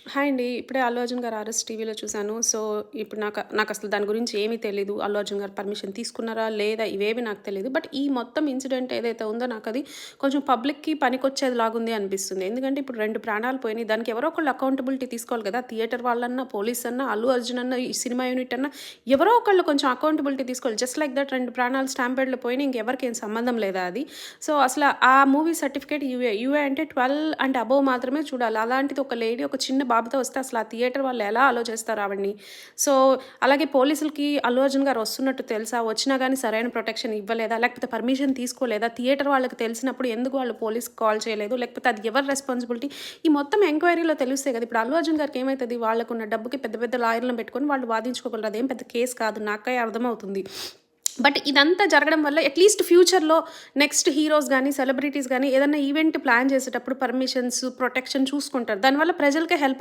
Hi అండి. ఇప్పుడే 'అల్లు అర్జున్' గారి 'ఆర్ఎస్' టీవీలో చూసాను. సో, ఇప్పుడు నాకసలు దాని గురించి ఏమీ తెలీదు. 'అల్లు అర్జున్' గారు పర్మిషన్ తీసుకున్నారా? లేదా? ఇవేవి నాకు తెలీదు. బట్ ఈ మొత్తం ఇన్సిడెంట్ ఏదైతే ఉందో నాకది కొంచెం పబ్లిక్‌కి పనికొచ్చేదిలాగుంది అనిపిస్తుంది. ఎందుకంటే ఇప్పుడు 2 ప్రాణాలు పోయినాయి. దానికి ఎవరో ఒకళ్ళు అకౌంటబిలిటీ తీసుకోవాలి కదా! థియేటర్ వాళ్ళన్నా, పోలీస్ అన్నా, 'అల్లు అర్జున్' అన్నా, ఈ సినిమా యూనిట్ అన్నా ఎవరో ఒకళ్ళు కొంచెం అకౌంటబిలిటీ తీసుకోవాలి. జస్ట్ లైక్ దట్ 2 ప్రాణాలు స్టాంపేడ్‌లో పోయినాయి. ఇంకెవరికేం సంబంధం లేదా అది? సో, అసల ఆ మూవీ సర్టిఫికేట్ యూఏ. యూఏ అంటే 12 అండ్ అబోవ్ మాత్రమే చూడాలి. అలాంటిది ఒక లేడీ ఒక చిన్న బాబుతో వస్తే అసలు ఆ థియేటర్ వాళ్ళు ఎలా అలో చేస్తారు ఆవిడని? సో, అలాగే పోలీసులకి 'అల్లు అర్జున్' గారు వస్తున్నట్టు తెలుసా? వచ్చినా గానీ సరైన ప్రొటెక్షన్ ఇవ్వలేదా? లేకపోతే పర్మిషన్ తీసుకోలేదా? థియేటర్ వాళ్ళకి తెలిసినప్పుడు ఎందుకు వాళ్ళు పోలీస్‌కి కాల్ చేయలేదు? లేకపోతే అది ఎవరి రెస్పాన్సిబిలిటీ? ఈ మొత్తం ఎంక్వైరీలో తెలుస్తాయి కదా! ఇప్పుడు 'అల్లు అర్జున్' గారికి ఏమైతది? వాళ్ళకున్న డబ్బుకి పెద్ద పెద్ద లాయర్‌లను పెట్టుకొని వాళ్ళు వాదించుకోగలరు. అదేం పెద్ద కేస్ కాదు. నాకే అర్థమవుతుంది. బట్ ఇదంతా జరగడం వల్ల అట్‌లీస్ట్ ఫ్యూచర్‌లో నెక్స్ట్ హీరోస్ గాని, సెలబ్రిటీస్ గాని ఏదన్నా ఈవెంట్ ప్లాన్ చేసేటప్పుడు పర్మిషన్స్, ప్రొటెక్షన్ చూసుకుంటారు. దానివల్ల ప్రజలకే హెల్ప్